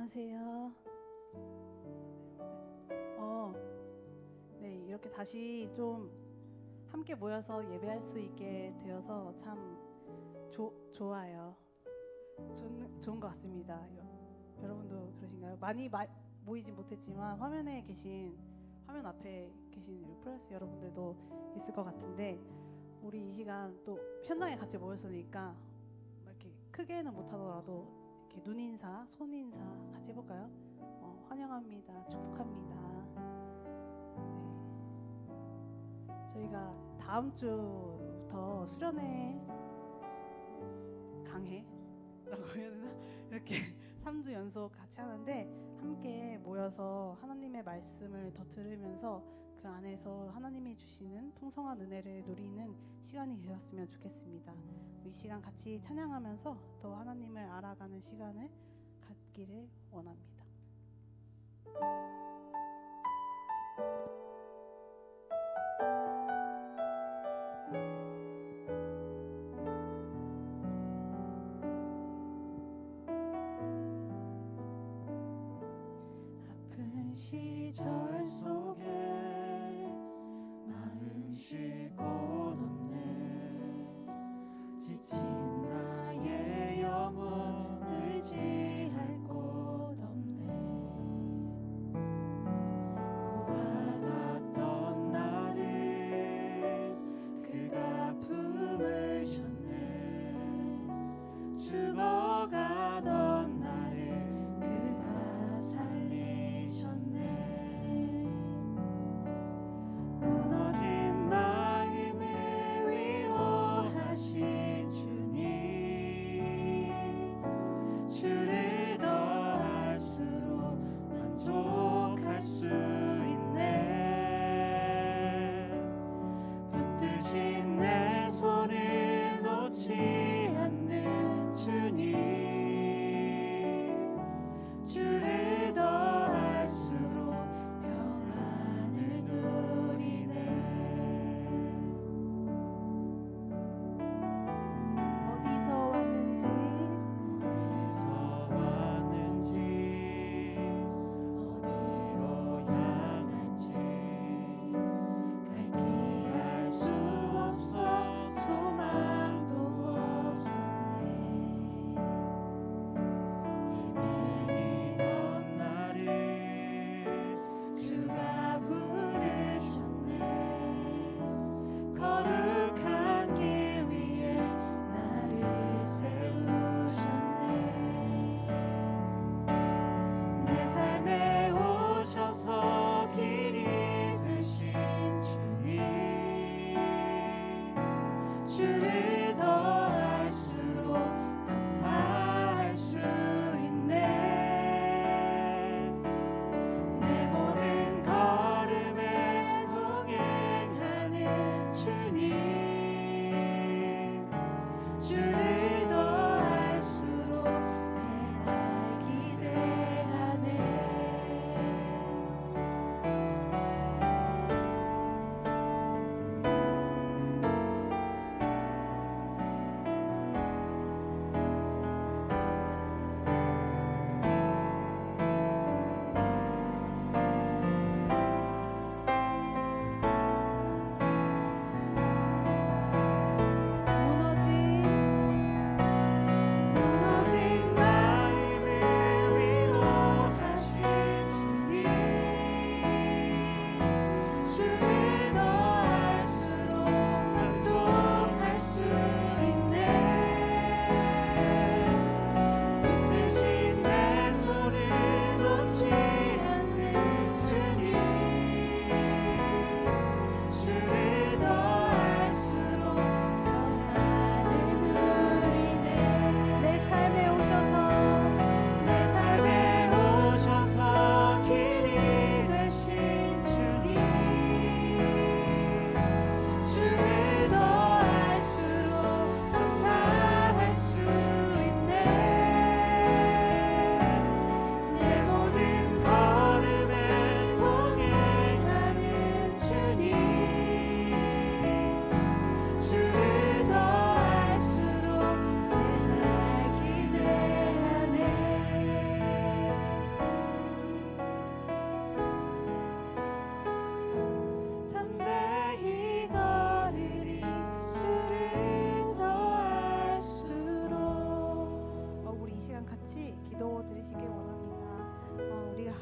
안녕하세요. 어, 네, 이렇게 다시 좀 함께 모여서 예배할 수 있게 되어서 참 좋아요. 좋은 것 같습니다. 여러분도 그러신가요? 많이 모이진 못했지만 화면 앞에 계신 플러스 여러분들도 있을 것 같은데 우리 이 시간 또 현장에 같이 모였으니까 이렇게 크게는 못하더라도 이렇게 눈인사, 손인사 같이 해볼까요? 환영합니다. 축복합니다. 네. 저희가 다음 주부터 수련회 강해라고 해야 되나? 이렇게 3주 연속 같이 하는데 함께 모여서 하나님의 말씀을 더 들으면서 그 안에서 하나님이 주시는 풍성한 은혜를 누리는 시간이 되었으면 좋겠습니다. 이 시간 같이 찬양하면서 더 하나님을 알아가는 시간을 갖기를 원합니다. 아픈 시절 속에 마음 쉴 곳 없네. 지친 나의 영혼 의지할 곳 없네. 고와 같던 나를 그가 품으셨네. 죽어가던 나를 그가 살리셨네.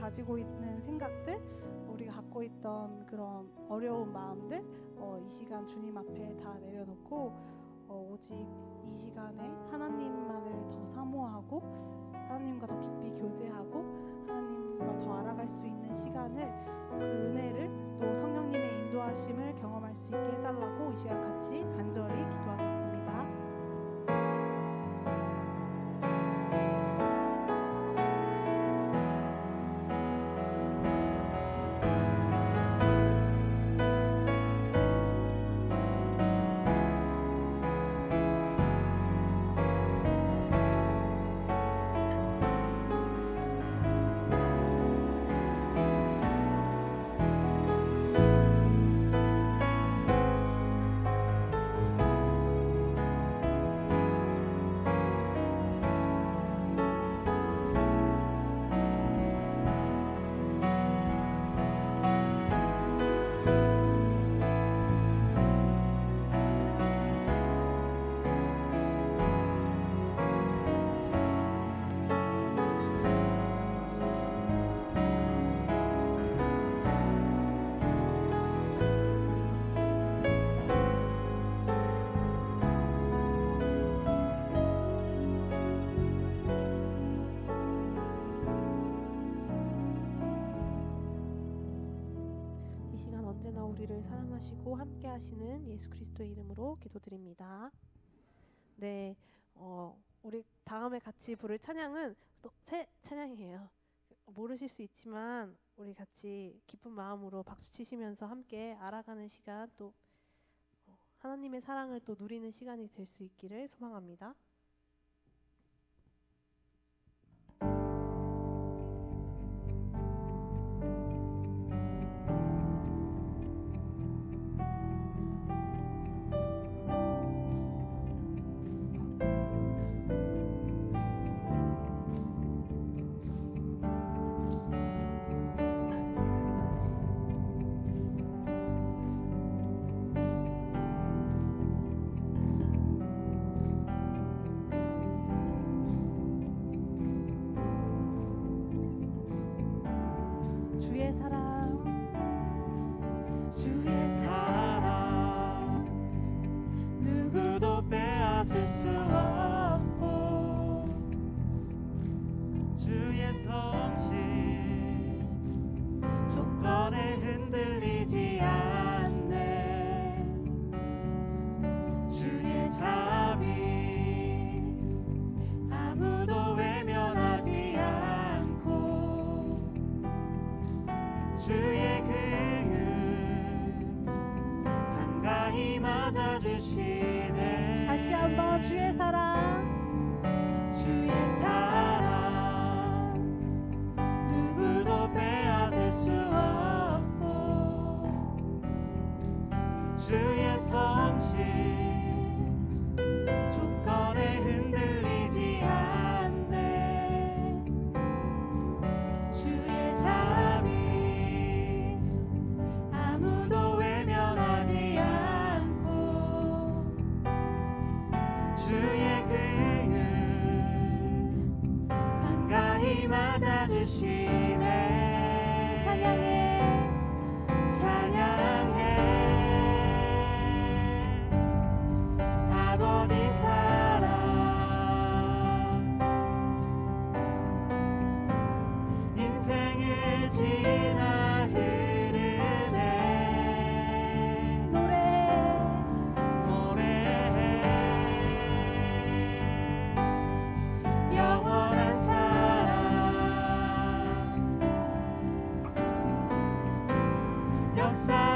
가지고 있는 생각들, 우리가 갖고 있던 그런 어려운 마음들 이 시간 주님 앞에 다 내려놓고 오직 이 시간에 하나님만을 더 사모하고 하나님과 더 깊이 교제하고 하나님과 더 알아갈 수 있는 시간을, 그 은혜를 또 성령님의 인도하심을 경험할 수 있게 해달라고 이 시간 같이 간절히 기도하겠습니다. 언제나 우리를 사랑하시고 함께 하시는 예수 그리스도의 이름으로 기도드립니다. 네, 우리 다음에 같이 부를 찬양은 또 새 찬양이에요. 모르실 수 있지만 우리 같이 기쁜 마음으로 박수 치시면서 함께 알아가는 시간, 또 하나님의 사랑을 또 누리는 시간이 될 수 있기를 소망합니다. 주의 긍휼 한가히 맞아주시네. 다시 한번 주의 사랑, 주의 사랑 누구도 빼앗을 수 없고, 주의 성실 조건에 흔들리지 않네. 주의 자비 아무도 외면하지 않고, 주의 긍휼 한가히 맞아주시네. 찬양해, 찬양해 아버지 사랑. 인생을 지나 흐르네. 노래해 영원한 사랑. 역사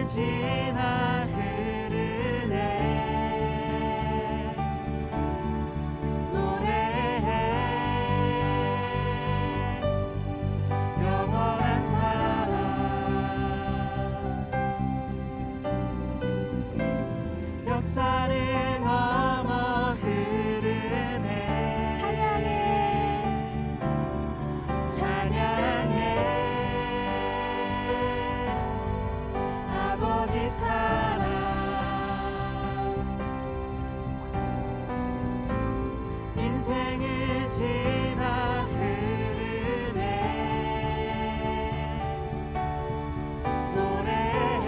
지나 흐르네 노래해 영원한 사랑 역사를 넘어 흐르네 찬양해 아버지 사랑 인생을 지나 흐르네 노래해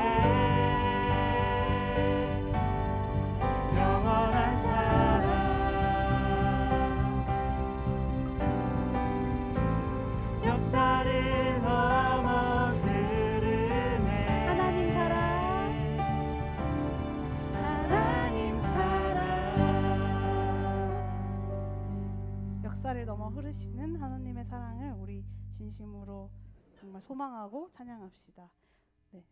영원한 사랑 역사를 넘어 흐르네 하나님 사랑 하나님 사랑 역사를 넘어 흐르시는 하나님의 사랑을 우리 진심으로 정말 소망하고 찬양합시다. 네.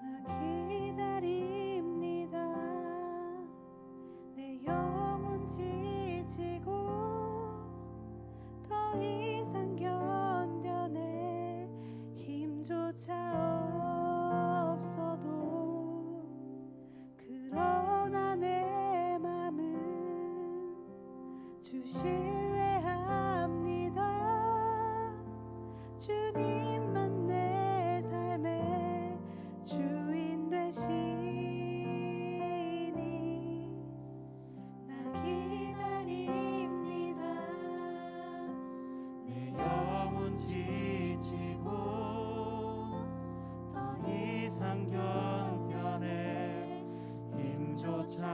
나 기다립니다. 내 영혼 지치고 더 이상 견뎌낼 힘조차 없어도 그러나 내 맘은 주 신뢰합니다. 주님만 내 삶의 주인 되시니 나 기다립니다. 내 영혼 지치고 더 이상 견뎌낼 힘조차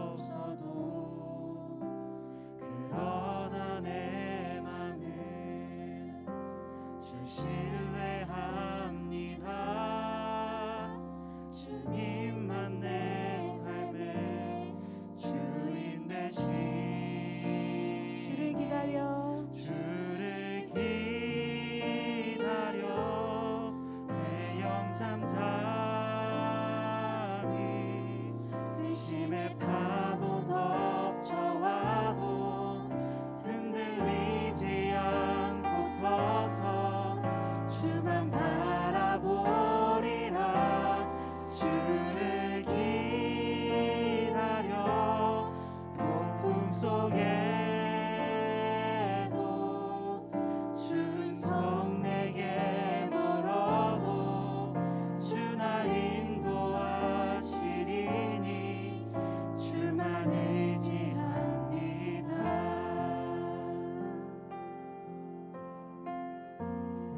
없어도 그러나 내 맘은 주 신뢰합니다. 주님만 내 삶의 주인 되시 주를 기다려 주를 기다려 내 영 잠잠히 의심의 파도 덮쳐와도 흔들리지 않고 서서 주만 바라보리라 주를 기다려 폭풍 속에도 준성 내게 멀어도 주 날 인도하시리니 주만 의지합니다.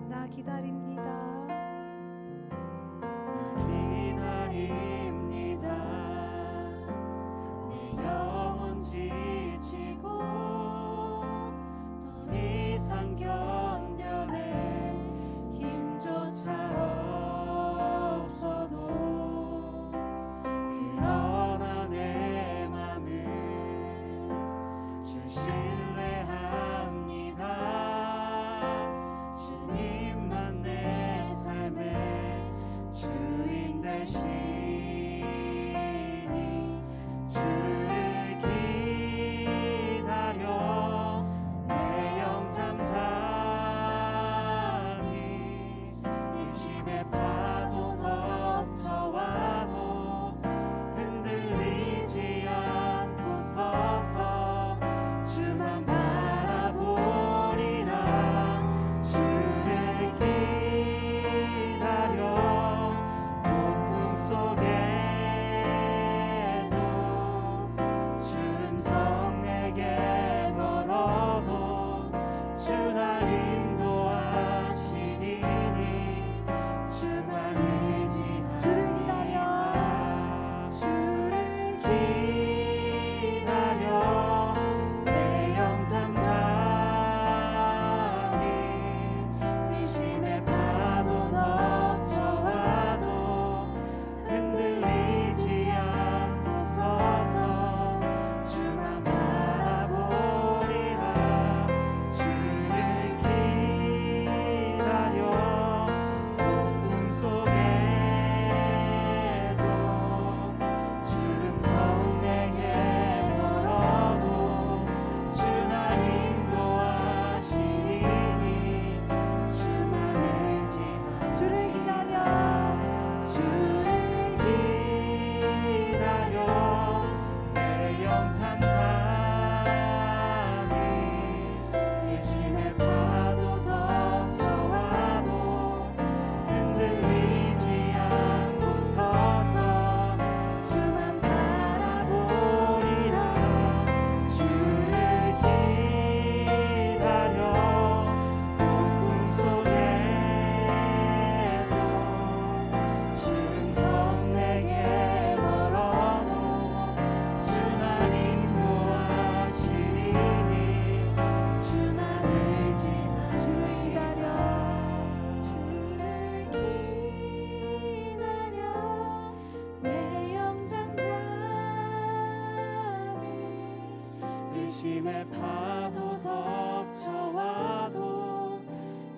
나 기다립니다. 기다립니다. 내 영혼 지치고 근심의 파도 덮쳐와도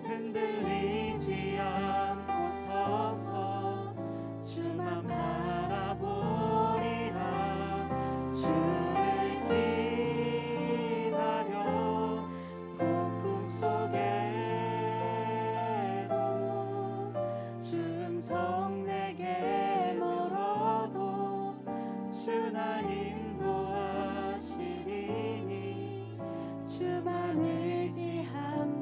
흔들리지 않고 서서 주만 바라보리라. 주를 기다려 폭풍 속에도 주 음성 내게 멀어도 주나 인도하시리니 주만 의지합니다.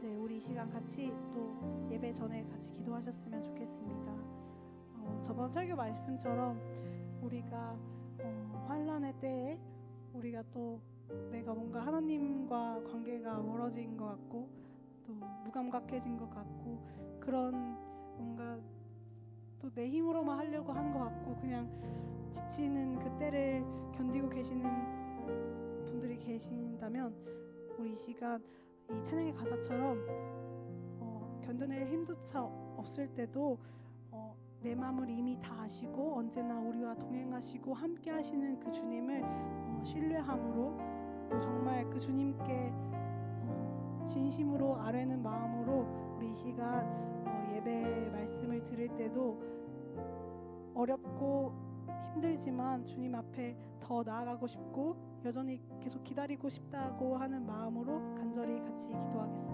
네, 우리 이 시간 같이 또 예배 전에 같이 기도하셨으면 좋겠습니다. 저번 설교 말씀처럼 우리가 환난의 때에 우리가 또 내가 뭔가 하나님과 관계가 멀어진 것 같고 또 무감각해진 것 같고 그런 뭔가 또 내 힘으로만 하려고 하는 것 같고 그냥 지치는 그 때를 견디고 계시는 분들이 계신다면 우리 이 시간 이 찬양의 가사처럼 견뎌낼 힘조차 없을 때도 내 마음을 이미 다 아시고 언제나 우리와 동행하시고 함께 하시는 그 주님을 신뢰함으로 또 정말 그 주님께 진심으로 아뢰는 마음으로 우리 이 시간 예배 말씀을 들을 때도 어렵고 힘들지만 주님 앞에 더 나아가고 싶고 여전히 계속 기다리고 싶다고 하는 마음으로 간절히 같이 기도하겠습니다.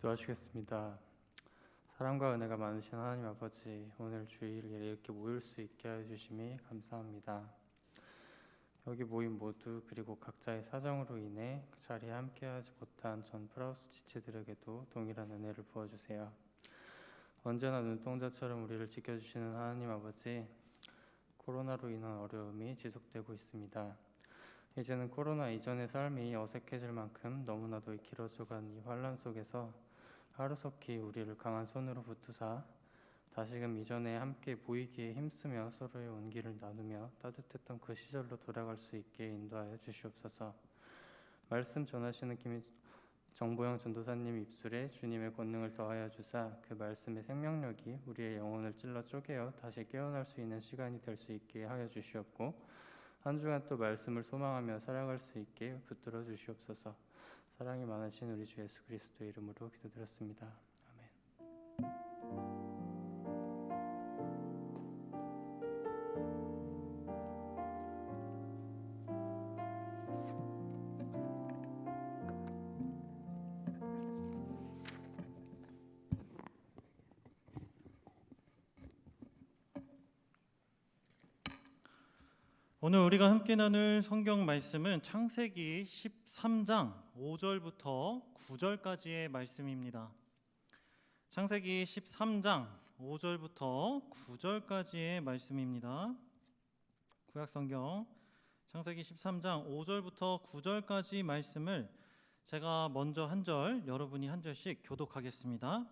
기도하시겠습니다. 사랑과 은혜가 많으신 하나님 아버지, 오늘 주일 예배 이렇게 모일 수 있게 해주심이 감사합니다. 여기 모인 모두 그리고 각자의 사정으로 인해 그 자리에 함께하지 못한 전 프라우스 지체들에게도 동일한 은혜를 부어주세요. 언제나 눈동자처럼 우리를 지켜주시는 하나님 아버지, 코로나로 인한 어려움이 지속되고 있습니다. 이제는 코로나 이전의 삶이 어색해질 만큼 너무나도 길어져간 이 환란 속에서 하루속히 우리를 강한 손으로 붙드사 다시금 이전에 함께 보이기에 힘쓰며 서로의 온기를 나누며 따뜻했던 그 시절로 돌아갈 수 있게 인도하여 주시옵소서. 말씀 전하시는 정보영 전도사님 입술에 주님의 권능을 더하여 주사 그 말씀의 생명력이 우리의 영혼을 찔러 쪼개어 다시 깨어날 수 있는 시간이 될 수 있게 하여 주시옵고, 한 주간 또 말씀을 소망하며 살아갈 수 있게 붙들어 주시옵소서. 사랑이 많으신 우리 주 예수 그리스도의 이름으로 기도드렸습니다. 아멘. 오늘 우리가 함께 나눌 성경 말씀은 창세기 13장 5절부터 9절까지의 말씀입니다. 창세기 13장 5절부터 9절까지의 말씀입니다. 구약성경 창세기 13장 5절부터 9절까지 말씀을 제가 먼저 한 절, 여러분이 한 절씩 교독하겠습니다.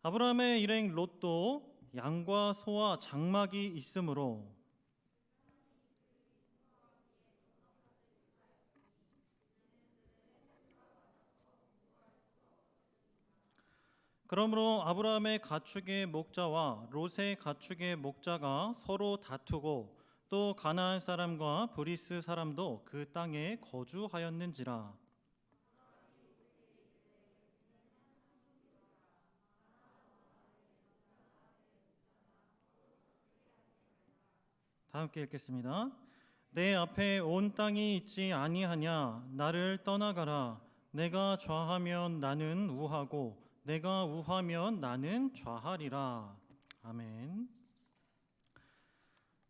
아브라함의 일행 롯도 양과 소와 장막이 있으므로 그러므로 아브라함의 가축의 목자와 롯의 가축의 목자가 서로 다투고 또 가나안 사람과 브리스 사람도 그 땅에 거주하였는지라. 다 함께 읽겠습니다. 내 앞에 온 땅이 있지 아니하냐. 나를 떠나가라. 내가 좌하면 나는 우하고 내가 우하면 나는 좌하리라. 아멘.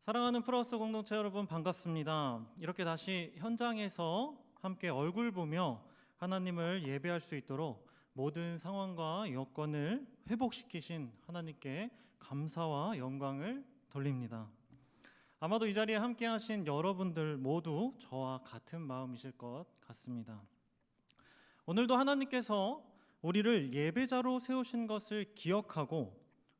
사랑하는 플러스 공동체 여러분, 반갑습니다. 이렇게 다시 현장에서 함께 얼굴 보며 하나님을 예배할 수 있도록 모든 상황과 여건을 회복시키신 하나님께 감사와 영광을 돌립니다. 아마도 이 자리에 함께 하신 여러분들 모두 저와 같은 마음이실 것 같습니다. 오늘도 하나님께서 우리를 예배자로 세우신 것을 기억하고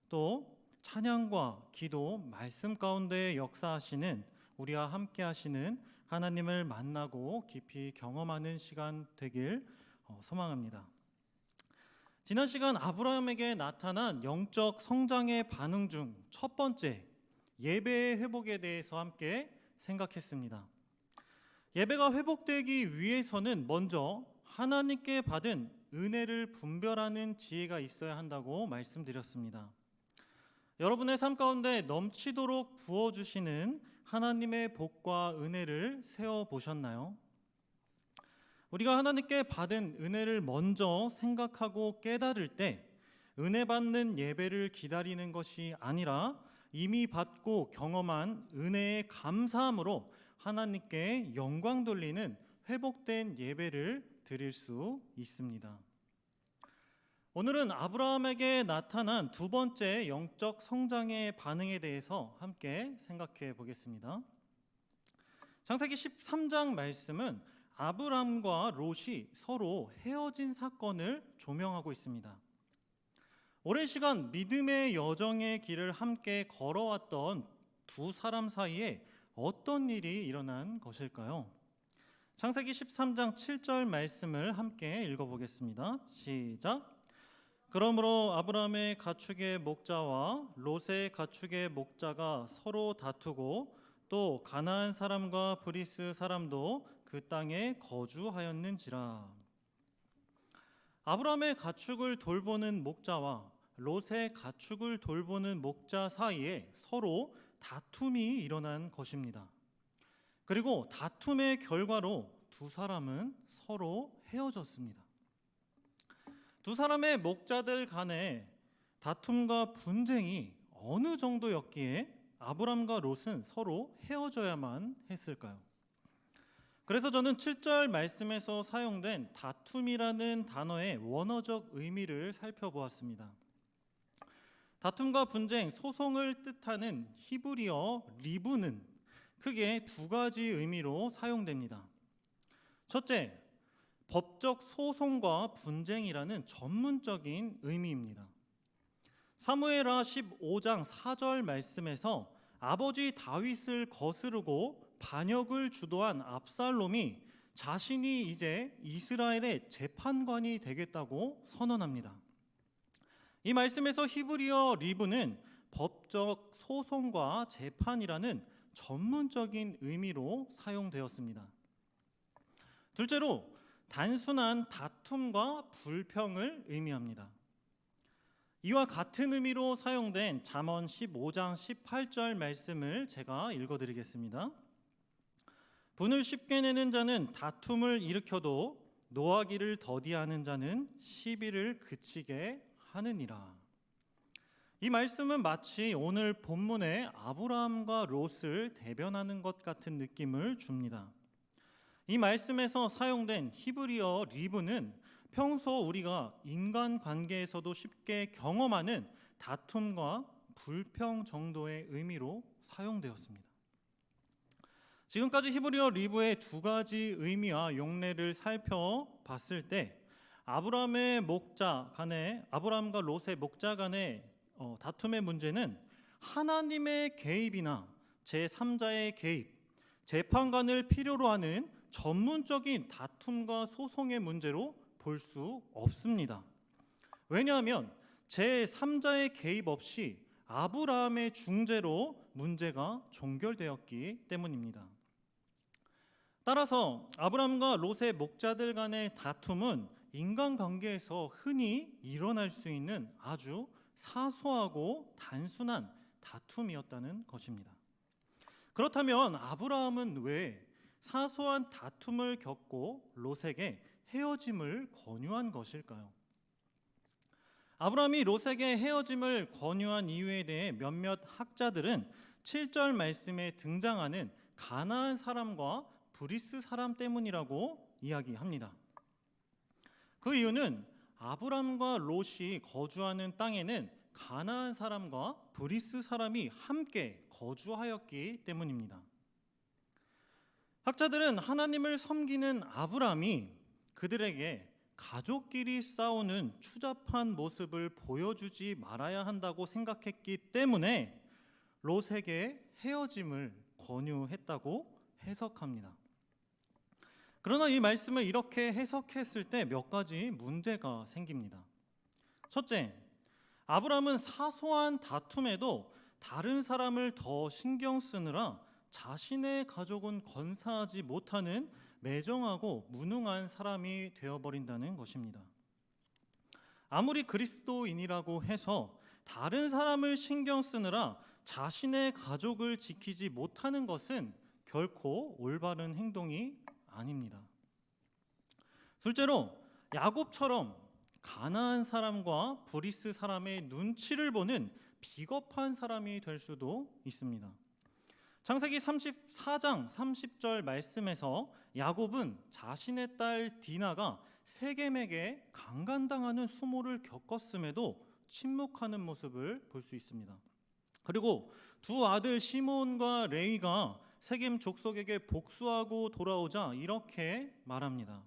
또 찬양과 기도, 말씀 가운데 역사하시는, 우리와 함께 하시는 하나님을 만나고 깊이 경험하는 시간 되길 소망합니다. 지난 시간 아브라함에게 나타난 영적 성장의 반응 중 첫 번째, 예배의 회복에 대해서 함께 생각했습니다. 예배가 회복되기 위해서는 먼저 하나님께 받은 은혜를 분별하는 지혜가 있어야 한다고 말씀드렸습니다. 여러분의 삶 가운데 넘치도록 부어주시는 하나님의 복과 은혜를 세어보셨나요? 우리가 하나님께 받은 은혜를 먼저 생각하고 깨달을 때 은혜 받는 예배를 기다리는 것이 아니라 이미 받고 경험한 은혜의 감사함으로 하나님께 영광 돌리는 회복된 예배를 드릴 수 있습니다. 오늘은 아브라함에게 나타난 두 번째 영적 성장의 반응에 대해서 함께 생각해 보겠습니다. 창세기 13장 말씀은 아브라함과 롯이 서로 헤어진 사건을 조명하고 있습니다. 오랜 시간 믿음의 여정의 길을 함께 걸어왔던 두 사람 사이에 어떤 일이 일어난 것일까요? 창세기 13장 7절 말씀을 함께 읽어보겠습니다. 시작. 그러므로 아브라함의 가축의 목자와 롯의 가축의 목자가 서로 다투고 또 가나안 사람과 브리스 사람도 그 땅에 거주하였는지라. 아브라함의 가축을 돌보는 목자와 롯의 가축을 돌보는 목자 사이에 서로 다툼이 일어난 것입니다. 그리고 다툼의 결과로 두 사람은 서로 헤어졌습니다. 두 사람의 목자들 간의 다툼과 분쟁이 어느 정도였기에 아브람과 롯은 서로 헤어져야만 했을까요? 그래서 저는 7절 말씀에서 사용된 다툼이라는 단어의 원어적 의미를 살펴보았습니다. 다툼과 분쟁, 소송을 뜻하는 히브리어 리브는 크게 두 가지 의미로 사용됩니다. 첫째, 법적 소송과 분쟁이라는 전문적인 의미입니다. 사무엘하 15장 4절 말씀에서 아버지 다윗을 거스르고 반역을 주도한 압살롬이 자신이 이제 이스라엘의 재판관이 되겠다고 선언합니다. 이 말씀에서 히브리어 리브는 법적 소송과 재판이라는 전문적인 의미로 사용되었습니다. 둘째로 단순한 다툼과 불평을 의미합니다. 이와 같은 의미로 사용된 잠언 15장 18절 말씀을 제가 읽어드리겠습니다. 분을 쉽게 내는 자는 다툼을 일으켜도 노하기를 더디하는 자는 시비를 그치게 하느니라. 이 말씀은 마치 오늘 본문의 아브라함과 롯을 대변하는 것 같은 느낌을 줍니다. 이 말씀에서 사용된 히브리어 리브는 평소 우리가 인간 관계에서도 쉽게 경험하는 다툼과 불평 정도의 의미로 사용되었습니다. 지금까지 히브리어 리브의 두 가지 의미와 용례를 살펴봤을 때 아브라함과 롯의 목자 간의 다툼의 문제는 하나님의 개입이나 제3자의 개입, 재판관을 필요로 하는 전문적인 다툼과 소송의 문제로 볼 수 없습니다. 왜냐하면 제3자의 개입 없이 아브라함의 중재로 문제가 종결되었기 때문입니다. 따라서 아브라함과 롯의 목자들 간의 다툼은 인간관계에서 흔히 일어날 수 있는 아주 사소하고 단순한 다툼이었다는 것입니다. 그렇다면 아브라함은 왜 사소한 다툼을 겪고 롯에게 헤어짐을 권유한 것일까요? 아브라함이 롯에게 헤어짐을 권유한 이유에 대해 몇몇 학자들은 7절 말씀에 등장하는 가나안 사람과 브리스 사람 때문이라고 이야기합니다. 그 이유는 아브람과 롯이 거주하는 땅에는 가나안 사람과 브리스 사람이 함께 거주하였기 때문입니다. 학자들은 하나님을 섬기는 아브람이 그들에게 가족끼리 싸우는 추잡한 모습을 보여주지 말아야 한다고 생각했기 때문에 롯에게 헤어짐을 권유했다고 해석합니다. 그러나 이 말씀을 이렇게 해석했을 때 몇 가지 문제가 생깁니다. 첫째, 아브람은 사소한 다툼에도 다른 사람을 더 신경 쓰느라 자신의 가족은 건사하지 못하는 매정하고 무능한 사람이 되어버린다는 것입니다. 아무리 그리스도인이라고 해서 다른 사람을 신경 쓰느라 자신의 가족을 지키지 못하는 것은 결코 올바른 행동이 아닙니다. 둘째로 야곱처럼 가나안 사람과 브리스 사람의 눈치를 보는 비겁한 사람이 될 수도 있습니다. 창세기 34장 30절 말씀에서 야곱은 자신의 딸 디나가 세겜에게 강간당하는 수모를 겪었음에도 침묵하는 모습을 볼 수 있습니다. 그리고 두 아들 시몬과 레위가 세겜 족속에게 복수하고 돌아오자 이렇게 말합니다.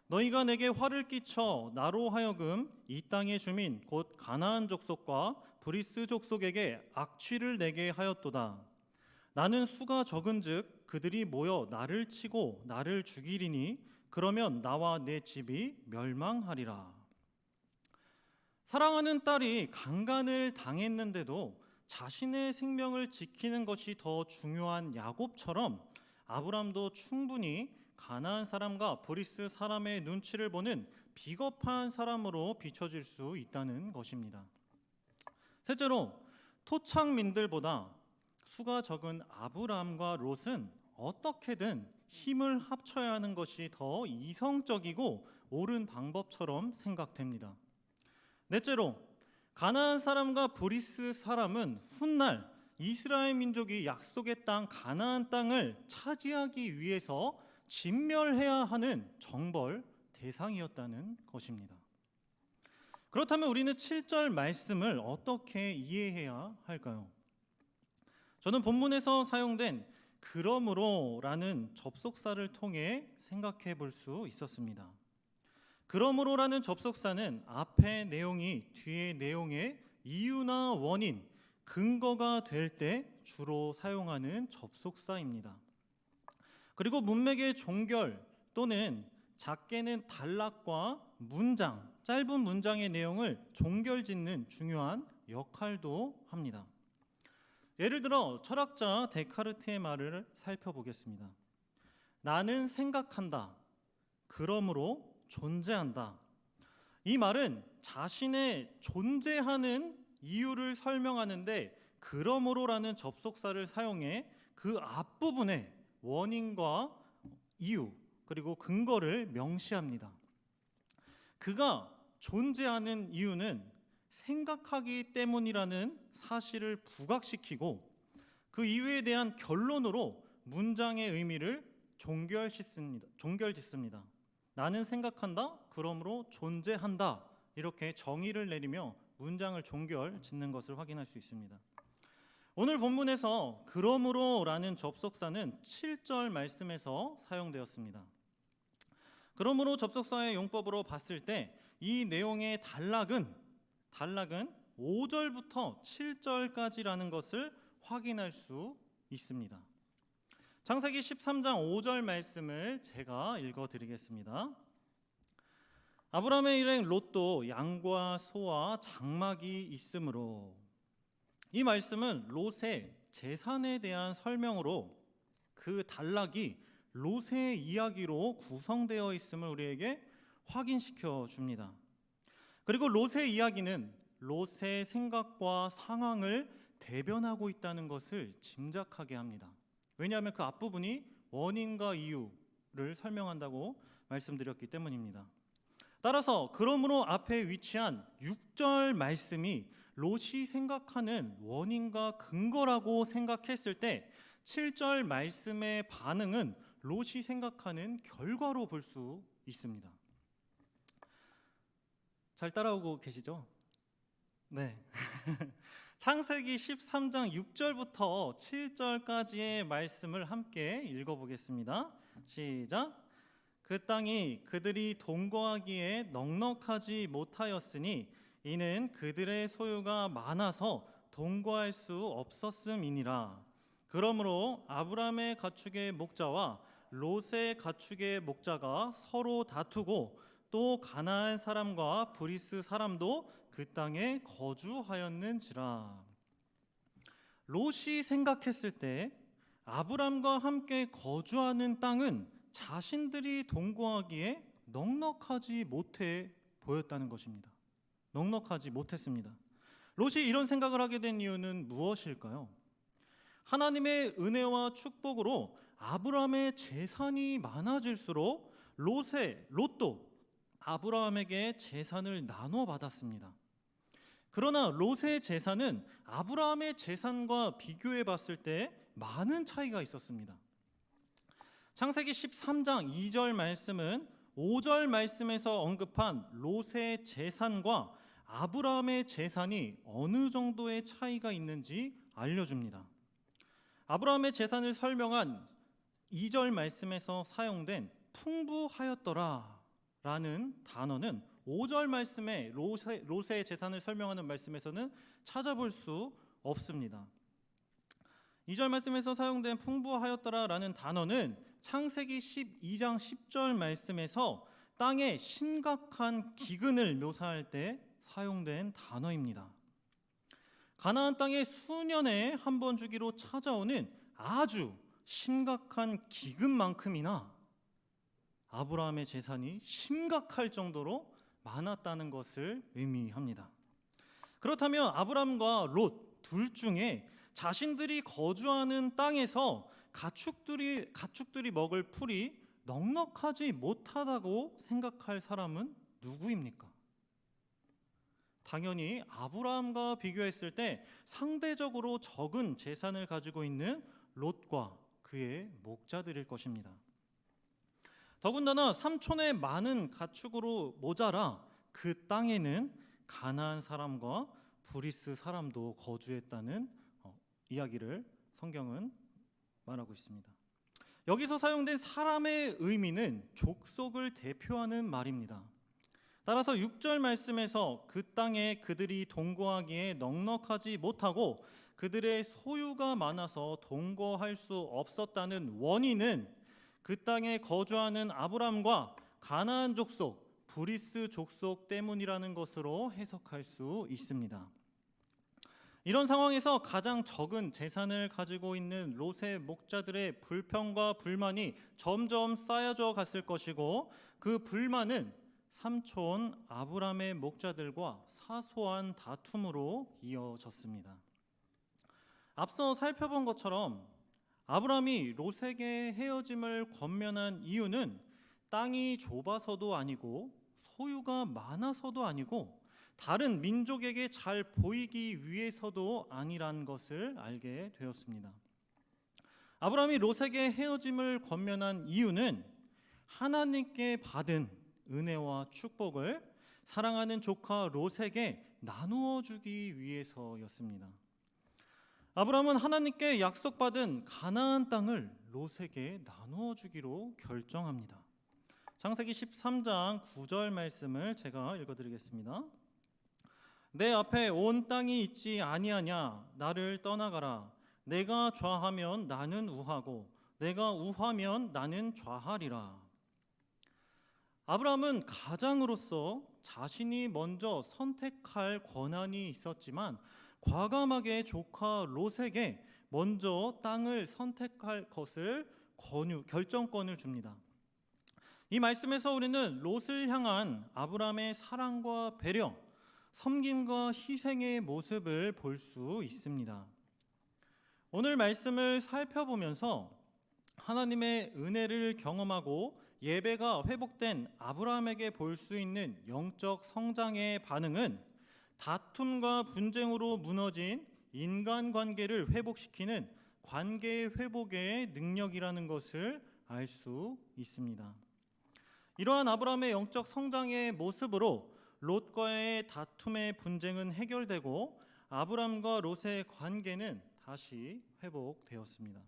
너희가 내게 화를 끼쳐 나로 하여금 이 땅의 주민 곧 가나안 족속과 브리스 족속에게 악취를 내게 하였도다. 나는 수가 적은즉 그들이 모여 나를 치고 나를 죽이리니 그러면 나와 내 집이 멸망하리라. 사랑하는 딸이 강간을 당했는데도 자신의 생명을 지키는 것이 더 중요한 야곱처럼 아브람도 충분히 가나안 사람과 브리스 사람의 눈치를 보는 비겁한 사람으로 비춰질 수 있다는 것입니다. 셋째로 토착민들보다 수가 적은 아브람과 롯은 어떻게든 힘을 합쳐야 하는 것이 더 이성적이고 옳은 방법처럼 생각됩니다. 넷째로 가나안 사람과 브리스 사람은 훗날 이스라엘 민족이 약속의 땅 가나안 땅을 차지하기 위해서 진멸해야 하는 정벌 대상이었다는 것입니다. 그렇다면 우리는 7절 말씀을 어떻게 이해해야 할까요? 저는 본문에서 사용된 그러므로라는 접속사를 통해 생각해 볼 수 있었습니다. 그러므로라는 접속사는 앞의 내용이 뒤의 내용의 이유나 원인, 근거가 될 때 주로 사용하는 접속사입니다. 그리고 문맥의 종결 또는 작게는 단락과 문장, 짧은 문장의 내용을 종결짓는 중요한 역할도 합니다. 예를 들어 철학자 데카르트의 말을 살펴보겠습니다. 나는 생각한다. 그러므로 존재한다. 이 말은 자신의 존재하는 이유를 설명하는데 그러므로라는 접속사를 사용해 그 앞부분에 원인과 이유 그리고 근거를 명시합니다. 그가 존재하는 이유는 생각하기 때문이라는 사실을 부각시키고 그 이유에 대한 결론으로 문장의 의미를 종결짓습니다. 나는 생각한다, 그러므로 존재한다. 이렇게 정의를 내리며 문장을 종결짓는 것을 확인할 수 있습니다. 오늘 본문에서 그러므로라는 접속사는 7절 말씀에서 사용되었습니다. 그러므로 접속사의 용법으로 봤을 때 이 내용의 단락은 5절부터 7절까지라는 것을 확인할 수 있습니다. 창세기 13장 5절 말씀을 제가 읽어드리겠습니다. 아브라함의 일행 롯도 양과 소와 장막이 있으므로. 이 말씀은 롯의 재산에 대한 설명으로 그 단락이 롯의 이야기로 구성되어 있음을 우리에게 확인시켜 줍니다. 그리고 롯의 이야기는 롯의 생각과 상황을 대변하고 있다는 것을 짐작하게 합니다. 왜냐하면 그 앞부분이 원인과 이유를 설명한다고 말씀드렸기 때문입니다. 따라서 그러므로 앞에 위치한 6절 말씀이 롯이 생각하는 원인과 근거라고 생각했을 때 7절 말씀의 반응은 롯이 생각하는 결과로 볼 수 있습니다. 잘 따라오고 계시죠? 네. 창세기 13장 6절부터 7절까지의 말씀을 함께 읽어보겠습니다. 시작. 그 땅이 그들이 동거하기에 넉넉하지 못하였으니 이는 그들의 소유가 많아서 동거할 수 없었음이니라. 그러므로 아브라함의 가축의 목자와 롯의 가축의 목자가 서로 다투고 또 가나안 사람과 브리스 사람도 그 땅에 거주하였는지라. 롯이 생각했을 때 아브람과 함께 거주하는 땅은 자신들이 동거하기에 넉넉하지 못해 보였다는 것입니다. 넉넉하지 못했습니다. 롯이 이런 생각을 하게 된 이유는 무엇일까요? 하나님의 은혜와 축복으로 아브라함의 재산이 많아질수록 롯도 아브라함에게 재산을 나눠 받았습니다. 그러나 롯의 재산은 아브라함의 재산과 비교해 봤을 때 많은 차이가 있었습니다. 창세기 13장 2절 말씀은 5절 말씀에서 언급한 롯의 재산과 아브라함의 재산이 어느 정도의 차이가 있는지 알려줍니다. 아브라함의 재산을 설명한 2절 말씀에서 사용된 풍부하였더라 라는 단어는 5절 말씀에 롯의 재산을 설명하는 말씀에서는 찾아볼 수 없습니다. 2절 말씀에서 사용된 풍부하였더라 라는 단어는 창세기 12장 10절 말씀에서 땅의 심각한 기근을 묘사할 때 사용된 단어입니다. 가나안 땅에 수년에 한 번 주기로 찾아오는 아주 심각한 기근만큼이나 아브라함의 재산이 심각할 정도로 많았다는 것을 의미합니다. 그렇다면 아브라함과 롯 둘 중에 자신들이 거주하는 땅에서 가축들이 먹을 풀이 넉넉하지 못하다고 생각할 사람은 누구입니까? 당연히 아브라함과 비교했을 때 상대적으로 적은 재산을 가지고 있는 롯과 그의 목자들일 것입니다. 더군다나 삼촌의 많은 가축으로 모자라 그 땅에는 가나안 사람과 브리스 사람도 거주했다는 이야기를 성경은 말하고 있습니다. 여기서 사용된 사람의 의미는 족속을 대표하는 말입니다. 따라서 6절 말씀에서 그 땅에 그들이 동거하기에 넉넉하지 못하고 그들의 소유가 많아서 동거할 수 없었다는 원인은 그 땅에 거주하는 아브람과 가나안 족속, 브리스 족속 때문이라는 것으로 해석할 수 있습니다. 이런 상황에서 가장 적은 재산을 가지고 있는 롯의 목자들의 불평과 불만이 점점 쌓여져 갔을 것이고 그 불만은 삼촌 아브람의 목자들과 사소한 다툼으로 이어졌습니다. 앞서 살펴본 것처럼 아브람이 롯에게 헤어짐을 권면한 이유는 땅이 좁아서도 아니고 소유가 많아서도 아니고 다른 민족에게 잘 보이기 위해서도 아니란 것을 알게 되었습니다. 아브라함이 롯에게 헤어짐을 권면한 이유는 하나님께 받은 은혜와 축복을 사랑하는 조카 롯에게 나누어 주기 위해서였습니다. 아브라함은 하나님께 약속받은 가나안 땅을 롯에게 나누어 주기로 결정합니다. 창세기 13장 9절 말씀을 제가 읽어드리겠습니다. 내 앞에 온 땅이 있지 아니하냐 나를 떠나가라. 내가 좌하면 나는 우하고 내가 우하면 나는 좌하리라. 아브라함은 가장으로서 자신이 먼저 선택할 권한이 있었지만 과감하게 조카 롯에게 먼저 땅을 선택할 것을 결정권을 줍니다. 이 말씀에서 우리는 롯을 향한 아브라함의 사랑과 배려, 섬김과 희생의 모습을 볼 수 있습니다. 오늘 말씀을 살펴보면서 하나님의 은혜를 경험하고 예배가 회복된 아브라함에게 볼 수 있는 영적 성장의 반응은 다툼과 분쟁으로 무너진 인간관계를 회복시키는 관계 회복의 능력이라는 것을 알 수 있습니다. 이러한 아브라함의 영적 성장의 모습으로 롯과의 다툼의 분쟁은 해결되고 아브라함과 롯의 관계는 다시 회복되었습니다.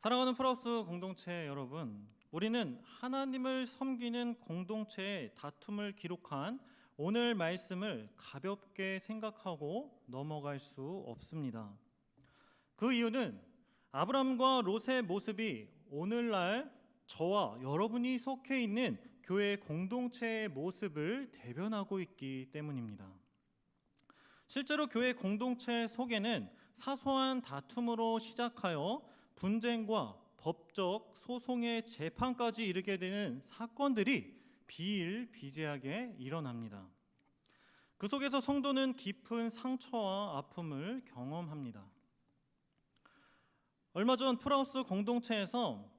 사랑하는 프라우스 공동체 여러분, 우리는 하나님을 섬기는 공동체의 다툼을 기록한 오늘 말씀을 가볍게 생각하고 넘어갈 수 없습니다. 그 이유는 아브라함과 롯의 모습이 오늘날 저와 여러분이 속해 있는 교회 공동체의 모습을 대변하고 있기 때문입니다. 실제로 교회 공동체 속에는 사소한 다툼으로 시작하여 분쟁과 법적 소송의 재판까지 이르게 되는 사건들이 비일비재하게 일어납니다. 그 속에서 성도는 깊은 상처와 아픔을 경험합니다. 얼마 전 프라우스 공동체에서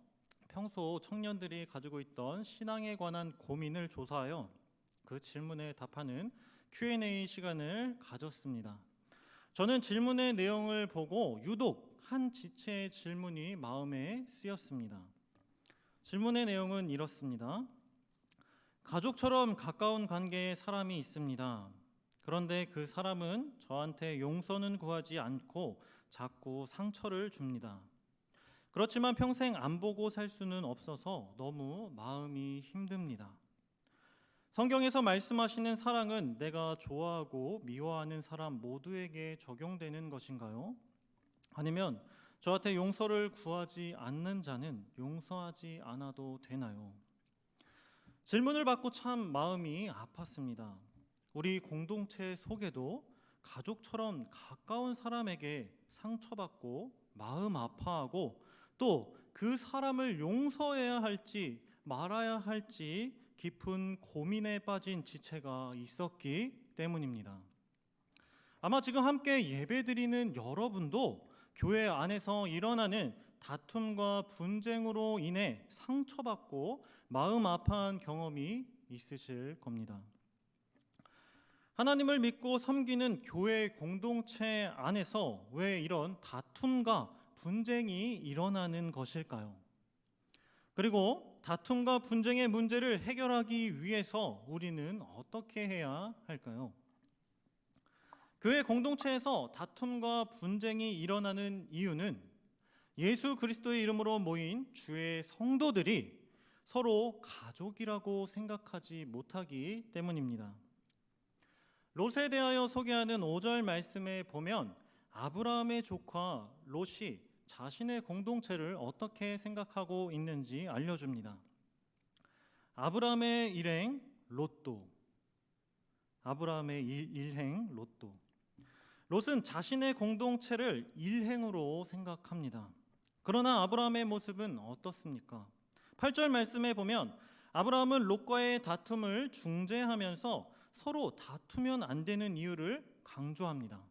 평소 청년들이 가지고 있던 신앙에 관한 고민을 조사하여 그 질문에 답하는 Q&A 시간을 가졌습니다. 저는 질문의 내용을 보고 유독 한 지체의 질문이 마음에 쓰였습니다. 질문의 내용은 이렇습니다. 가족처럼 가까운 관계의 사람이 있습니다. 그런데 그 사람은 저한테 용서는 구하지 않고 자꾸 상처를 줍니다. 그렇지만 평생 안 보고 살 수는 없어서 너무 마음이 힘듭니다. 성경에서 말씀하시는 사랑은 내가 좋아하고 미워하는 사람 모두에게 적용되는 것인가요? 아니면 저한테 용서를 구하지 않는 자는 용서하지 않아도 되나요? 질문을 받고 참 마음이 아팠습니다. 우리 공동체 속에도 가족처럼 가까운 사람에게 상처받고 마음 아파하고 또 그 사람을 용서해야 할지 말아야 할지 깊은 고민에 빠진 지체가 있었기 때문입니다. 아마 지금 함께 예배드리는 여러분도 교회 안에서 일어나는 다툼과 분쟁으로 인해 상처받고 마음 아파한 경험이 있으실 겁니다. 하나님을 믿고 섬기는 교회 공동체 안에서 왜 이런 다툼과 분쟁이 일어나는 것일까요? 그리고 다툼과 분쟁의 문제를 해결하기 위해서 우리는 어떻게 해야 할까요? 교회 공동체에서 다툼과 분쟁이 일어나는 이유는 예수 그리스도의 이름으로 모인 주의 성도들이 서로 가족이라고 생각하지 못하기 때문입니다. 롯에 대하여 소개하는 5절 말씀에 보면 아브라함의 조카 롯이 자신의 공동체를 어떻게 생각하고 있는지 알려줍니다. 아브라함의 일행 롯도, 아브라함의 일행 롯도. 롯은 자신의 공동체를 일행으로 생각합니다. 그러나 아브라함의 모습은 어떻습니까? 8절 말씀에 보면 아브라함은 롯과의 다툼을 중재하면서 서로 다투면 안 되는 이유를 강조합니다.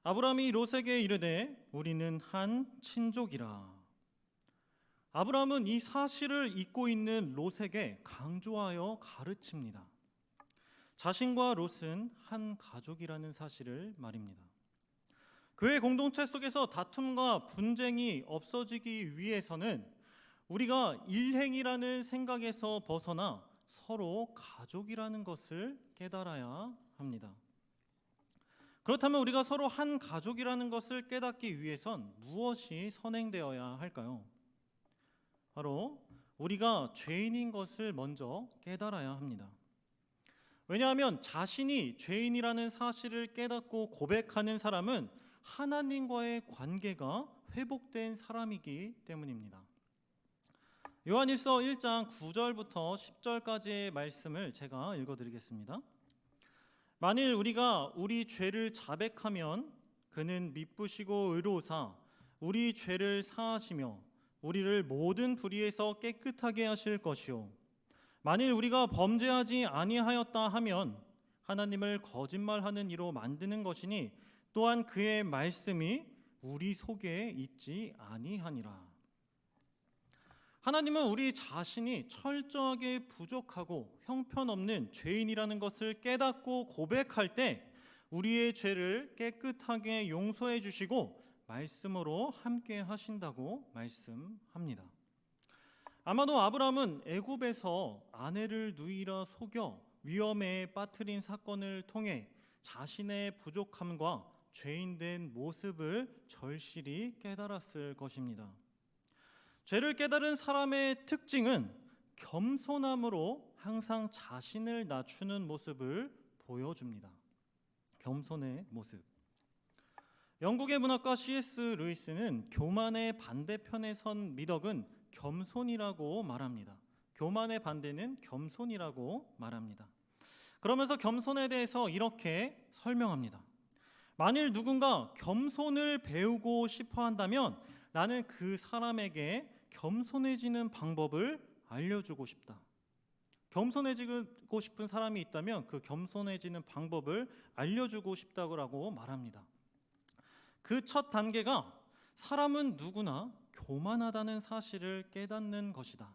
아브라함이 롯에게 이르되 우리는 한 친족이라. 아브라함은 이 사실을 잊고 있는 롯에게 강조하여 가르칩니다. 자신과 롯은 한 가족이라는 사실을 말입니다. 교회 공동체 속에서 다툼과 분쟁이 없어지기 위해서는 우리가 일행이라는 생각에서 벗어나 서로 가족이라는 것을 깨달아야 합니다. 그렇다면 우리가 서로 한 가족이라는 것을 깨닫기 위해선 무엇이 선행되어야 할까요? 바로 우리가 죄인인 것을 먼저 깨달아야 합니다. 왜냐하면 자신이 죄인이라는 사실을 깨닫고 고백하는 사람은 하나님과의 관계가 회복된 사람이기 때문입니다. 요한일서 1장 9절부터 10절까지의 말씀을 제가 읽어드리겠습니다. 만일 우리가 우리 죄를 자백하면 그는 미쁘시고 의로우사 우리 죄를 사하시며 우리를 모든 불의에서 깨끗하게 하실 것이요 만일 우리가 범죄하지 아니하였다 하면 하나님을 거짓말하는 이로 만드는 것이니 또한 그의 말씀이 우리 속에 있지 아니하니라. 하나님은 우리 자신이 철저하게 부족하고 형편없는 죄인이라는 것을 깨닫고 고백할 때 우리의 죄를 깨끗하게 용서해 주시고 말씀으로 함께 하신다고 말씀합니다. 아마도 아브라함은 애굽에서 아내를 누이라 속여 위험에 빠뜨린 사건을 통해 자신의 부족함과 죄인된 모습을 절실히 깨달았을 것입니다. 죄를 깨달은 사람의 특징은 겸손함으로 항상 자신을 낮추는 모습을 보여줍니다. 겸손의 모습. 영국의 문학가 C.S. 루이스는 교만의 반대편에 선 미덕은 겸손이라고 말합니다. 교만의 반대는 겸손이라고 말합니다. 그러면서 겸손에 대해서 이렇게 설명합니다. 만일 누군가 겸손을 배우고 싶어 한다면 나는 그 사람에게 겸손해지는 방법을 알려주고 싶다. 겸손해지고 싶은 사람이 있다면 그 겸손해지는 방법을 알려주고 싶다고 말합니다. 그 첫 단계가 사람은 누구나 교만하다는 사실을 깨닫는 것이다.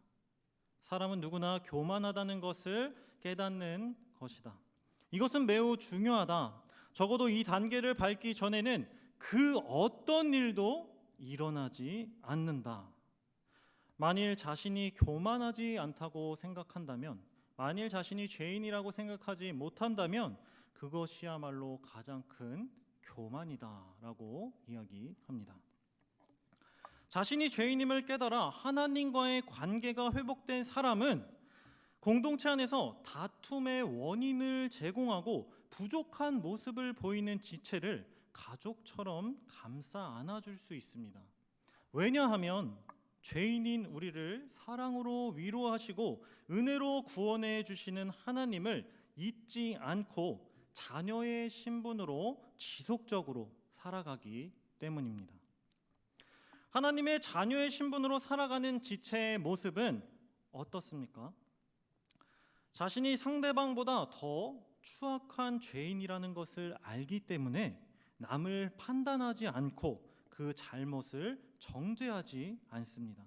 사람은 누구나 교만하다는 것을 깨닫는 것이다. 이것은 매우 중요하다. 적어도 이 단계를 밟기 전에는 그 어떤 일도 일어나지 않는다. 만일 자신이 교만하지 않다고 생각한다면, 만일 자신이 죄인이라고 생각하지 못한다면 그것이야말로 가장 큰 교만이다라고 이야기합니다. 자신이 죄인임을 깨달아 하나님과의 관계가 회복된 사람은 공동체 안에서 다툼의 원인을 제공하고 부족한 모습을 보이는 지체를 가족처럼 감싸 안아줄 수 있습니다. 왜냐하면 죄인인 우리를 사랑으로 위로하시고 은혜로 구원해 주시는 하나님을 잊지 않고 자녀의 신분으로 지속적으로 살아가기 때문입니다. 하나님의 자녀의 신분으로 살아가는 지체의 모습은 어떻습니까? 자신이 상대방보다 더 추악한 죄인이라는 것을 알기 때문에 남을 판단하지 않고 그 잘못을 정죄하지 않습니다.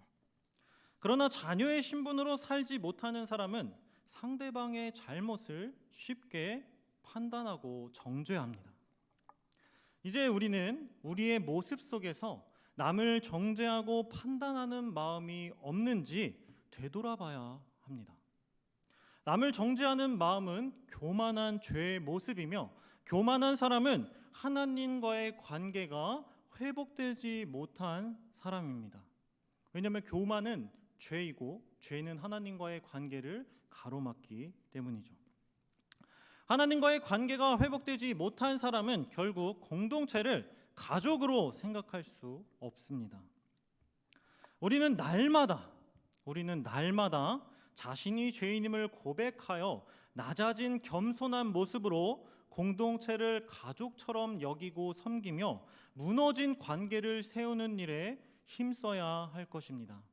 그러나 자녀의 신분으로 살지 못하는 사람은 상대방의 잘못을 쉽게 판단하고 정죄합니다. 이제 우리는 우리의 모습 속에서 남을 정죄하고 판단하는 마음이 없는지 되돌아봐야 합니다. 남을 정죄하는 마음은 교만한 죄의 모습이며 교만한 사람은 하나님과의 관계가 회복되지 못한 사람입니다. 왜냐하면 교만은 죄이고 죄는 하나님과의 관계를 가로막기 때문이죠. 하나님과의 관계가 회복되지 못한 사람은 결국 공동체를 가족으로 생각할 수 없습니다. 우리는 날마다 자신이 죄인임을 고백하여 낮아진 겸손한 모습으로 공동체를 가족처럼 여기고 섬기며 무너진 관계를 세우는 일에 힘써야 할 것입니다.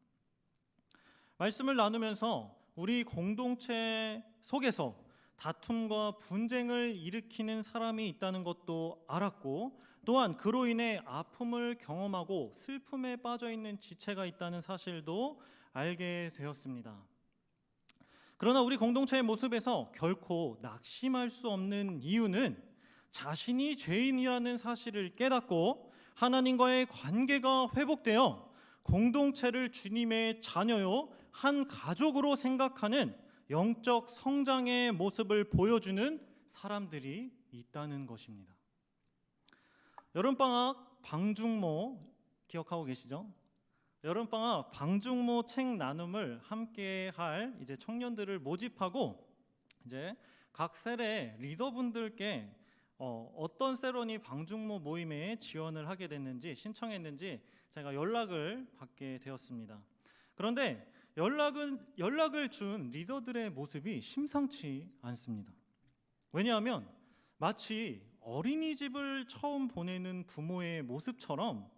말씀을 나누면서 우리 공동체 속에서 다툼과 분쟁을 일으키는 사람이 있다는 것도 알았고, 또한 그로 인해 아픔을 경험하고 슬픔에 빠져 있는 지체가 있다는 사실도 알게 되었습니다. 그러나 우리 공동체의 모습에서 결코 낙심할 수 없는 이유는 자신이 죄인이라는 사실을 깨닫고 하나님과의 관계가 회복되어 공동체를 주님의 자녀요 한 가족으로 생각하는 영적 성장의 모습을 보여주는 사람들이 있다는 것입니다. 여름방학 방중모 기억하고 계시죠? 여름방학 방중모 책 나눔을 함께 할 이제 청년들을 모집하고 이제 각 셀의 리더분들께 어떤 셀원이 방중모 모임에 지원을 하게 됐는지 신청했는지 제가 연락을 받게 되었습니다. 그런데 연락을 준 리더들의 모습이 심상치 않습니다. 왜냐하면 마치 어린이집을 처음 보내는 부모의 모습처럼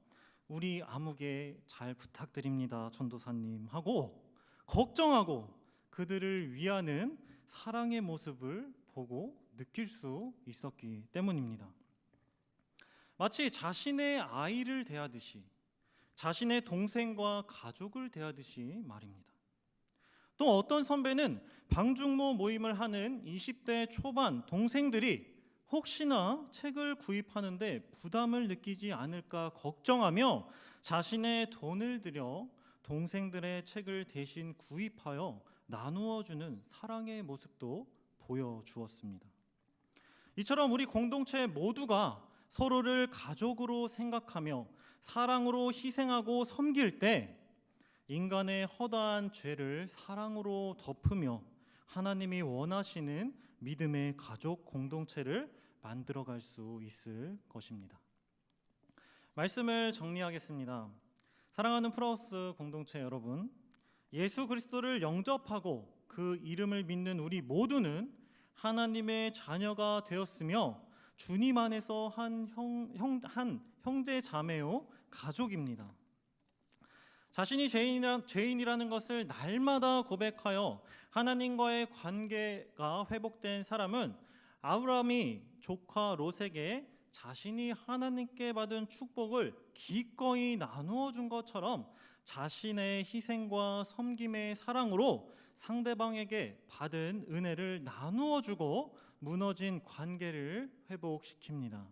우리 아무개 잘 부탁드립니다, 전도사님 하고 걱정하고 그들을 위하는 사랑의 모습을 보고 느낄 수 있었기 때문입니다. 마치 자신의 아이를 대하듯이 자신의 동생과 가족을 대하듯이 말입니다. 또 어떤 선배는 방중모 모임을 하는 20대 초반 동생들이 혹시나 책을 구입하는데 부담을 느끼지 않을까 걱정하며 자신의 돈을 들여 동생들의 책을 대신 구입하여 나누어 주는 사랑의 모습도 보여주었습니다. 이처럼 우리 공동체 모두가 서로를 가족으로 생각하며 사랑으로 희생하고 섬길 때 인간의 허다한 죄를 사랑으로 덮으며 하나님이 원하시는 믿음의 가족 공동체를 만들어갈 수 있을 것입니다. 말씀을 정리하겠습니다. 사랑하는 프라우스 공동체 여러분, 예수 그리스도를 영접하고 그 이름을 믿는 우리 모두는 하나님의 자녀가 되었으며 주님 안에서 한 형제 자매요 가족입니다. 자신이 죄인이라는 것을 날마다 고백하여 하나님과의 관계가 회복된 사람은 아브라함이 조카 롯에게 자신이 하나님께 받은 축복을 기꺼이 나누어 준 것처럼 자신의 희생과 섬김의 사랑으로 상대방에게 받은 은혜를 나누어 주고 무너진 관계를 회복시킵니다.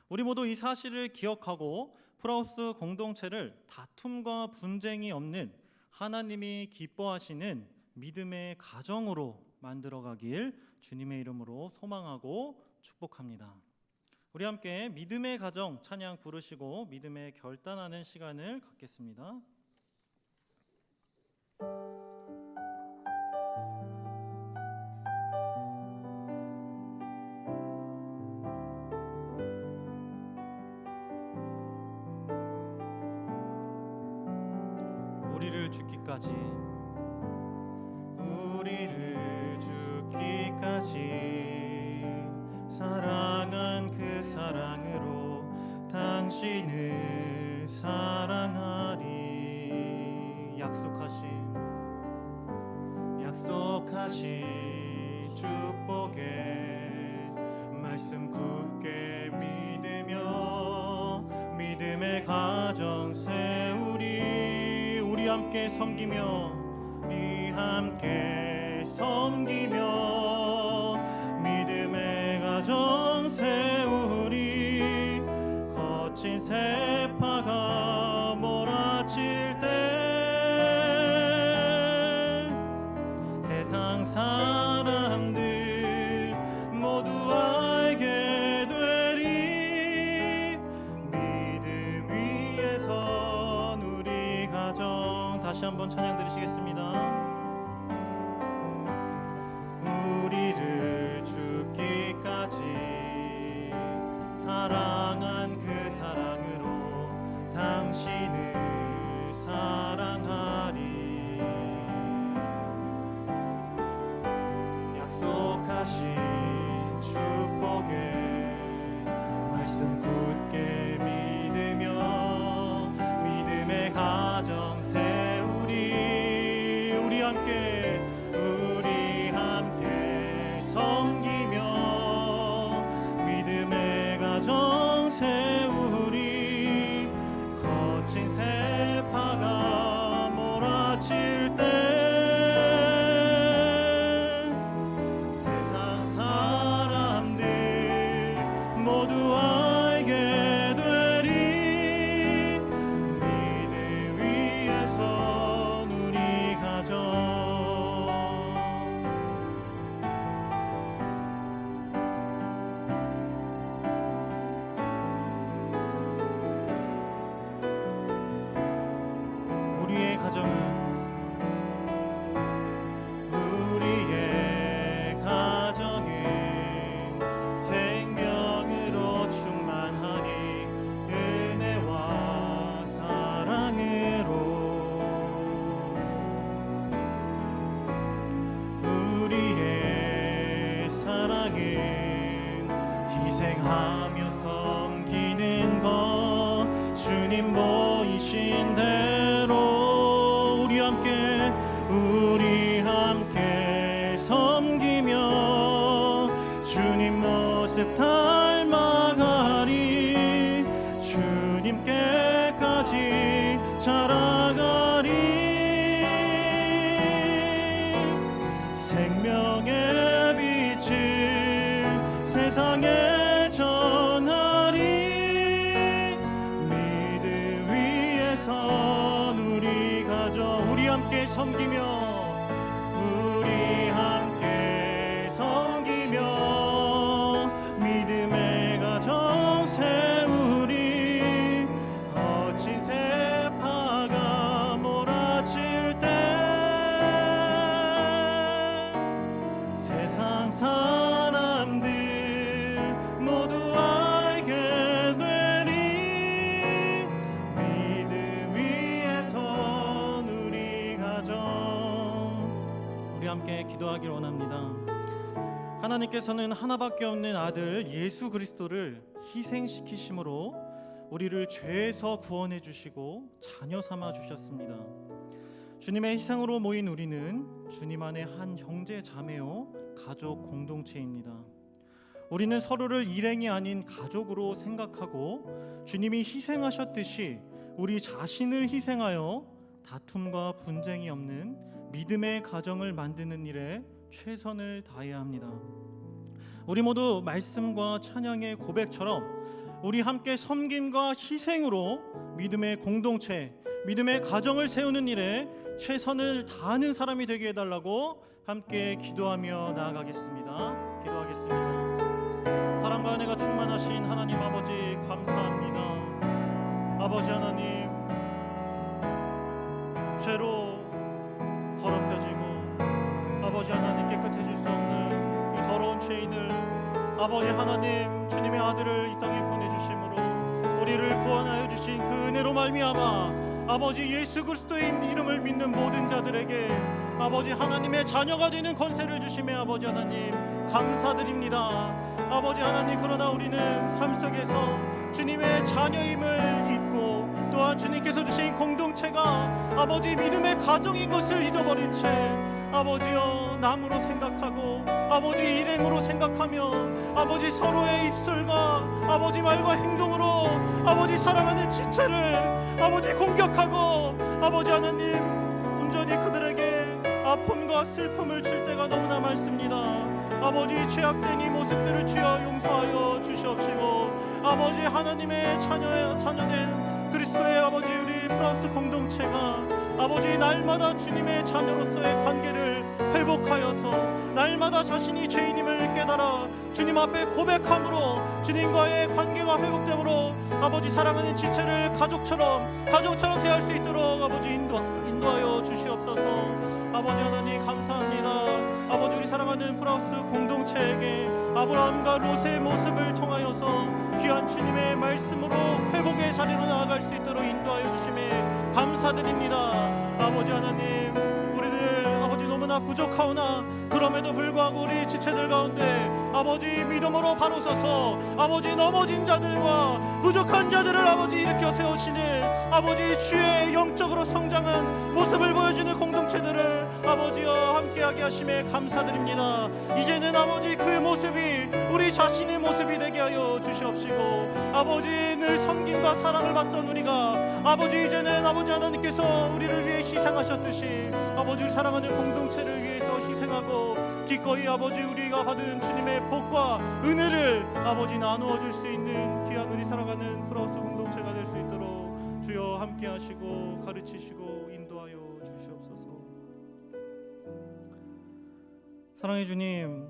우리 모두 이 사실을 기억하고 프라우스 공동체를 다툼과 분쟁이 없는 하나님이 기뻐하시는 믿음의 가정으로 만들어가길 주님의 이름으로 소망하고 축복합니다. 우리 함께 믿음의 가정 찬양 부르시고 믿음의 결단하는 시간을 갖겠습니다. 우리를 죽기까지 사랑한 그 사랑으로 당신을 사랑하리. 약속하신 축복의 말씀 굳게 믿으며 믿음의 가정 세우리. 우리 함께 섬기며 믿음의 가정 세우리. 거친 세파가 몰아칠 때 세상 사람들 모두 알게 되리. 믿음 위에 선 우리 가정. 다시 한번 찬양 드리시겠습니다. 우리를 죽기까지 사랑한 그 사랑으로 당신을 사랑하리. 약속하신 축복의 말씀 굳게 믿으며 믿음의 가정 세우리. 우리 함께 섬기며 믿음의 가정 세우리. 거친 세파가 몰아칠 때 희생하며 섬기는 것 주님 보이신 대로 우리 함께 섬기며 주님 모습 닮아가리 주님께까지 자라가리 생명의 빛을 세상에 전하리 믿음 위에 선 우리 가정 우리 함께 섬기며 믿음의 가정 세우리 거친 세파가 몰아칠 때 세상 사람들 모두 알게 되리 믿음 위에 선 우리 가정 우리 함께 기도하길 원합니다. 하나님께서는 하나밖에 없는 아들 예수 그리스도를 희생시키심으로 우리를 죄에서 구원해 주시고 자녀 삼아 주셨습니다. 주님의 희생으로 모인 우리는 주님 안에 한 형제 자매요 가족 공동체입니다. 우리는 서로를 일행이 아닌 가족으로 생각하고 주님이 희생하셨듯이 우리 자신을 희생하여 다툼과 분쟁이 없는 믿음의 가정을 만드는 일에 최선을 다해야 합니다. 우리 모두 말씀과 찬양의 고백처럼 우리 함께 섬김과 희생으로 믿음의 공동체, 믿음의 가정을 세우는 일에 최선을 다하는 사람이 되게 해달라고 함께 기도하며 나아가겠습니다. 기도하겠습니다. 사랑과 은혜가 충만하신 하나님 아버지 감사합니다. 아버지 하나님, 죄로 더럽혀지고 아버지 하나님 깨끗해질 수 없는 이 더러운 죄인을 아버지 하나님 주님의 아들을 이 땅에 보내주심으로 우리를 구원하여 주신 그 은혜로 말미암아 아버지 예수 그리스도의 이름을 믿는 모든 자들에게 아버지 하나님의 자녀가 되는 권세를 주심에 아버지 하나님 감사드립니다. 아버지 하나님, 그러나 우리는 삶 속에서 주님의 자녀임을 잊고 또한 주님께서 주신 공동체가 아버지 믿음의 가정인 것을 잊어버린 채 아버지여 남으로 생각하고 아버지 일행으로 생각하며 아버지 서로의 입술과 아버지 말과 행동으로 아버지 사랑하는 지체를 아버지 공격하고 아버지 하나님 온전히 그들에게 아픔과 슬픔을 줄 때가 너무나 많습니다. 아버지 죄악된 이 모습들을 주여 용서하여 주시옵시고 아버지 하나님의 자녀된 그리스도의 아버지 우리 플러스 공동체가 아버지 날마다 주님의 자녀로서의 관계를 회복하여서 날마다 자신이 죄인임을 깨달아 주님 앞에 고백함으로 주님과의 관계가 회복되므로 아버지 사랑하는 지체를 가족처럼 대할 수 있도록 아버지 인도하여 주시옵소서. 아버지 하나님 감사합니다. 아버지 우리 사랑하는 플러스 공동체에게 아브라함과 롯의 모습을 통하여서 귀한 주님의 말씀으로 회복의 자리로 나아갈 수 있도록 인도하여 주심에 감사드립니다. 아버지 하나님, 우리들 아버지 너무나 부족하오나 그럼에도 불구하고 우리 지체들 가운데 아버지 믿음으로 바로 서서 아버지 넘어진 자들과 부족한 자들을 아버지 일으켜 세우시는 아버지 주의 영적으로 성장한 모습을 보여주는 공동체들을 아버지여 함께하게 하심에 감사드립니다. 이제는 아버지 그 모습이 우리 자신의 모습이 되게 하여 주시옵시고 아버지 늘 섬김과 사랑을 받던 우리가 아버지 이제는 아버지 하나님께서 우리를 위해 희생하셨듯이 아버지 우리 사랑하는 공동체를 위해서 희생하고 기꺼이 아버지 우리가 받은 주님의 복과 은혜를 아버지 나누어 줄 수 있는 귀한 우리 살아가는 플러스 공동체가 될 수 있도록 주여 함께 하시고 가르치시고 인도하여 주시옵소서. 사랑의 주님,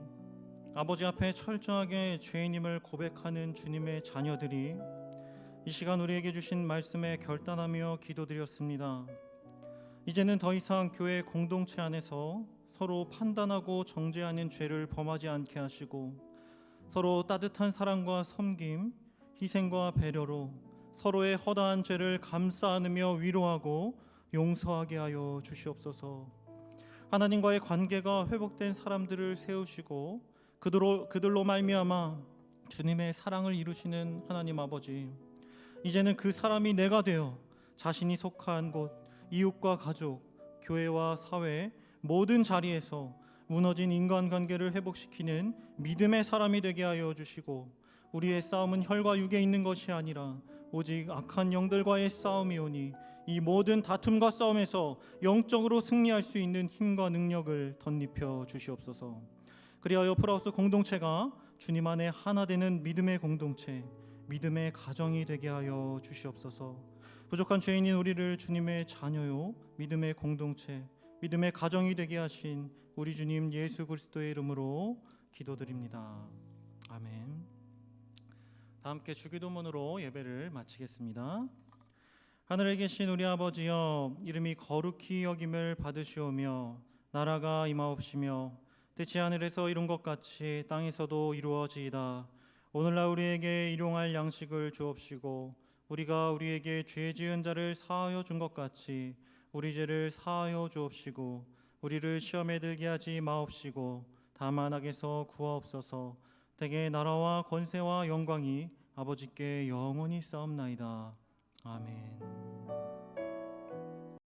아버지 앞에 철저하게 죄인임을 고백하는 주님의 자녀들이 이 시간 우리에게 주신 말씀에 결단하며 기도드렸습니다. 이제는 더 이상 교회 공동체 안에서 서로 판단하고 정죄하는 죄를 범하지 않게 하시고 서로 따뜻한 사랑과 섬김, 희생과 배려로 서로의 허다한 죄를 감싸 안으며 위로하고 용서하게 하여 주시옵소서. 하나님과의 관계가 회복된 사람들을 세우시고 그들로 말미암아 주님의 사랑을 이루시는 하나님 아버지, 이제는 그 사람이 내가 되어 자신이 속한 곳, 이웃과 가족, 교회와 사회 모든 자리에서 무너진 인간관계를 회복시키는 믿음의 사람이 되게 하여 주시고, 우리의 싸움은 혈과 육에 있는 것이 아니라 오직 악한 영들과의 싸움이오니 이 모든 다툼과 싸움에서 영적으로 승리할 수 있는 힘과 능력을 덧입혀 주시옵소서. 그리하여 풀하우스 공동체가 주님 안에 하나 되는 믿음의 공동체, 믿음의 가정이 되게 하여 주시옵소서. 부족한 죄인인 우리를 주님의 자녀요 믿음의 공동체, 믿음의 가정이 되게 하신 우리 주님 예수 그리스도의 이름으로 기도드립니다. 아멘. 다 함께 주기도문으로 예배를 마치겠습니다. 하늘에 계신 우리 아버지여, 이름이 거룩히 여김을 받으시오며 나라가 임하옵시며 뜻이 하늘에서 이룬 것 같이 땅에서도 이루어지이다. 오늘날 우리에게 일용할 양식을 주옵시고 우리가 우리에게 죄 지은 자를 사하여 준 것 같이 우리 죄를 사하여 주옵시고 우리를 시험에 들게 하지 마옵시고 다만 악에서 구하옵소서. 대개 나라와 권세와 영광이 아버지께 영원히 싸움나이다. 아멘.